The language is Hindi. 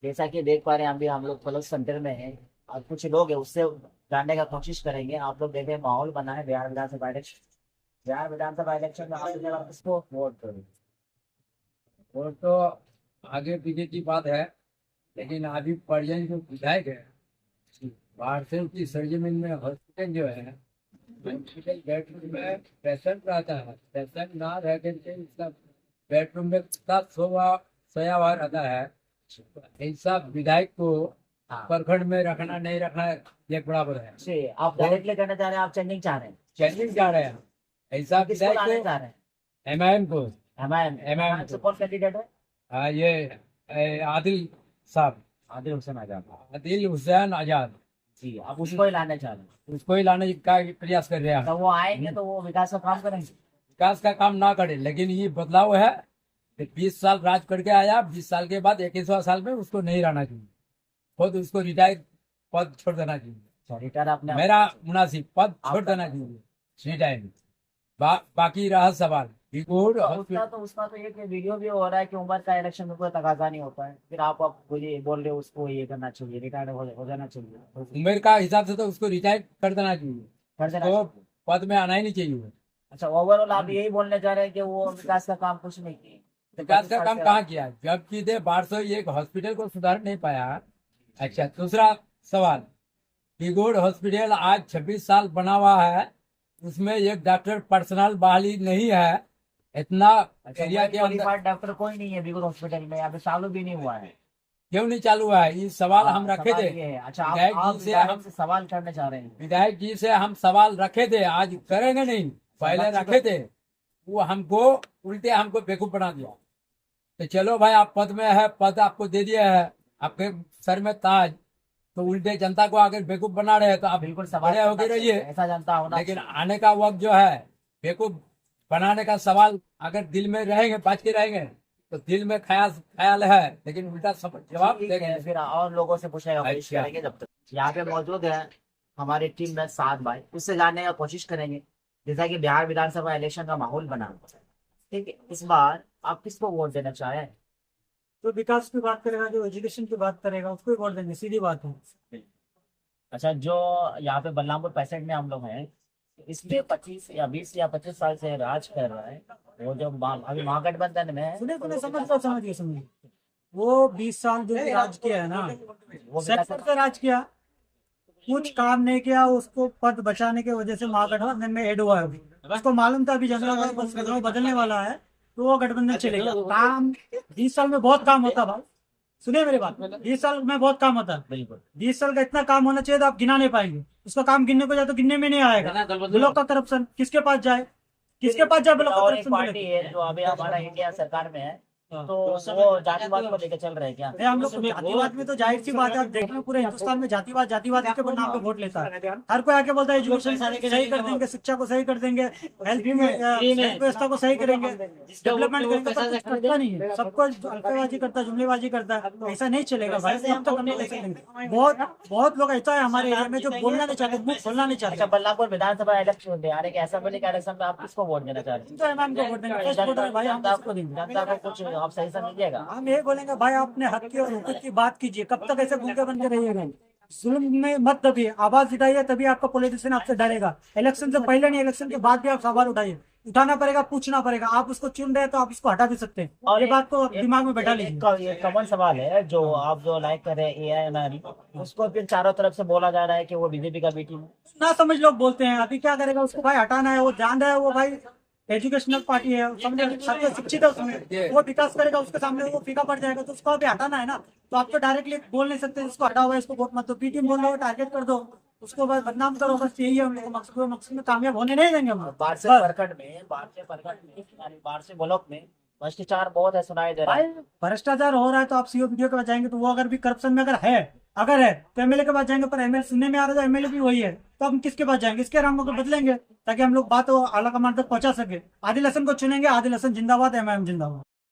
जैसा कि देख पा रहे हैं अभी हम लोग प्लस सेंटर में हैं और कुछ लोग हैं उससे जानने का कोशिश करेंगे। आप लोग देखें माहौल बना है बिहार विधानसभा इलेक्शन। बिहार विधानसभा इलेक्शन में आप इस बार किसको वोट करेंगे? वो तो आगे पीछे की बात है, लेकिन अभी पर्यटन जो विधायक है बाहर से उसकी सरजमीन में हॉस्पिटल जो है, हॉस्पिटल बेडरूम में पेशेंट रहता है, पेशेंट ना रह करके उसका बेडरूम में कुत्ता सोया हुआ रहता है। ऐसा विधायक को हाँ। प्रखंड में रखना नहीं रखना एक बराबर है। जी, आप डायरेक्टली करना चाह रहे हैं, आप चेंजिंग चाह रहे हैं? चेंजिंग जा रहे हैं, ऐसा किसको विधायक लाने को चाह रहे हैं? एमआईएम को। एमआईएम एमआईएम से को कौन कैंडिडेट है? ये आदिल साहब, आदिल हुसैन आजाद। आदिल हुसैन आजाद, जी, आप उसको ही लाने चाह रहे हैं? उसको ही लाने का प्रयास कर रहे हैं। तो वो आएंगे तो वो विकास का काम करेंगे? विकास का काम ना करे, लेकिन ये बदलाव है कि 20 साल राज करके आया, 20 साल के बाद 21वां साल में उसको नहीं रहना चाहिए, खुद उसको रिटायर पद छोड़ देना चाहिए। रिटायर आपने मेरा मुनासिब पद छोड़ देना चाहिए रिटायर। बाकी रहा सवाल रिकॉर्ड उसका तो एक वीडियो भी हो रहा है कि उम्र का इलेक्शन में कोई तकाजा नहीं होता है, फिर आप बोल रहे हो उसको ये करना चाहिए, रिटायर हो जाना चाहिए। तो उम्र का हिसाब से तो उसको रिटायर कर देना चाहिए, कर देना तो चाहिए। पद में आना ही नहीं चाहिए। अच्छा, ओवरऑल आप यही बोलने जा रहे हैं कि वो विकास का काम कुछ नहीं किए? विकास का काम कहाँ किया? जबकि दे 1201 हॉस्पिटल को सुधार नहीं पाया। अच्छा, दूसरा सवाल, कीगोड हॉस्पिटल आज 26 साल बना हुआ है, उसमें एक डॉक्टर पर्सनल बहाली नहीं है। इतना एरिया के अंदर डॉक्टर कोई नहीं है बिगुर हॉस्पिटल में, अभी चालू भी नहीं हुआ है। क्यों नहीं चालू हुआ है? ये सवाल हम रखे सवाल थे ये है। अच्छा, विधायक आप जी से। विधायक हम से सवाल करने चाह रहे हैं? विधायक जी से हम सवाल रखे थे, आज करेंगे नहीं, पहले रखे थे। वो हमको उल्टे हमको बेवकूफ बना दिया। तो चलो भाई, आप पद में है, पद आपको दे दिया है, आपके सर में ताज, तो उल्टे जनता को अगर बेवकूफ बना रहे हैं तो आप बिल्कुल बड़े होके रहिए। ऐसा जनता होना लेकिन चाहिए। आने का वक्त जो है, बेवकूफ बनाने का सवाल अगर दिल में रहेंगे, बच के रहेंगे, तो दिल में ख्याल है, लेकिन उल्टा सब जवाब ठीक देंगे। है, फिर और लोगों से पूछने का कोशिश अच्छा। करेंगे। जब तक यहाँ पे मौजूद है हमारी टीम में 7 भाई, उससे जानने का कोशिश करेंगे। जैसा कि बिहार विधानसभा इलेक्शन का माहौल बना हुआ है, ठीक है, इस बार आप किसको वोट देना चाहें? जो विकास की बात करेगा, जो एजुकेशन की बात करेगा, उसको ही वोट देंगे, सीधी बात है। अच्छा, जो यहाँ पे बलरामपुर पैसेंट में हम लोग हैं, इसमें 25 या 20 या 25 साल से राज कर रहा है वो जो अभी महागठबंधन में है। सुने सुने, समझिए। वो 20 साल जो राज किया है ना, वो सेक्टर पे राज किया, कुछ काम नहीं किया, उसको पद बचाने की वजह से महागठबंधन में ऐड हुआ है। उसको मालूम था अभी जनता बदलने वाला है, तो वो गठबंधन चलेगा। काम 20 साल में बहुत काम होता भाई, सुनिए मेरी बात, 20 साल में बहुत काम होता है। बिल्कुल 20 साल का इतना काम होना चाहिए तो आप गिना नहीं पाएंगे। उसका काम गिनने को जाए तो गिनने में नहीं आएगा। ब्लॉक का करप्शन किसके पास जाए, किसके पास जाए ब्लॉक का और एक करप्शन पार्टी है जो अभी हमारा इंडिया सरकार में है, तो वो जातिवाद को लेकर चल रहे हैं क्या? नहीं, हम लोग तो जातिवाद में तो जाहिर सी बात है, आप देख रहे हो पूरे हिंदुस्तान में जातिवाद के नाम पे वोट लेता है। हर कोई आके बोलता है एजुकेशन सही कर देंगे, शिक्षा को सही कर देंगे, हेल्थ व्यवस्था को सही करेंगे, डेवलपमेंट करेंगे, पर कुछ करता नहीं है। सबको अल्पेबाजी करता है, जुमलेबाजी करता है। ऐसा नहीं चलेगा भाई, अब तक हम नहीं चलेंगे। बहुत लोग ऐसा है हमारे एरिया में जो बोलना नहीं चाहते, मुंह खोलना नहीं चाहते। अच्छा, बल्लापुर विधानसभा इलेक्शन बिहार के असेंबली का इलेक्शन में आप किसको वोट देना चाह रहे हैं? तो इमाम को वोट देंगे, फर्स्ट वोटर है भाई, हम उसको देंगे। जनता को कुछ आप सही समझिएगा। हम ये बोलेंगे भाई, अपने हक की और हुकूक की बात कीजिए। कब तक ऐसे गूंगे बन के रहिएगा? जुल्म में मत दबिए, आवाज उठाइए, तभी आपका पॉलिटिशियन आपसे डरेगा। इलेक्शन से पहले नहीं, इलेक्शन के बाद भी आप सवाल उठाइए, उठाना पड़ेगा, पूछना पड़ेगा। आप उसको चुन रहे हैं तो आप उसको हटा भी सकते हैं, और ये बात को दिमाग में बैठा लीजिए। ये कॉमन सवाल है जो आप जो लाइक कर रहे हैं AIMR, उसको फिर चारों तरफ से बोला जा रहा है कि वो बीजेपी का बी टीम है। ना समझ लोग बोलते हैं, अभी क्या करेगा, उसको भाई हटाना है। वो जान रहा है, वो भाई एजुकेशनल पार्टी है, समझे, सबसे शिक्षित है, उसमें वो विकास करेगा, उसके सामने वो फीका पड़ जाएगा, तो उसको अभी हटाना है ना। तो आप तो डायरेक्टली बोल नहीं सकते इसको हटाओ, इसको वोट मत दो, पी टीम बोल रहे हो, टारगेट कर दो, उसको बस बदनाम करो, बस यही है हम लोग का मकसद में कामयाब होने नहीं देंगे हम। बाहर से ब्लॉक में भ्रष्टाचार बहुत है, सुनाई दे रहा भाई है। भ्रष्टाचार हो रहा है तो आप सीओ वीडियो के पास जाएंगे तो वो अगर भी करप्शन में अगर है तो एमएलए के पास जाएंगे, पर एमएलए सुनने में आ रहा है एमएलए भी वही है, तो हम किसके पास जाएंगे? इसके रंगों को बदलेंगे ताकि हम लोग बात आला कमान तक पहुंचा सके। आदिल हसन को चुनेंगे, आदिल हसन जिंदाबाद, एमआईएम जिंदाबाद।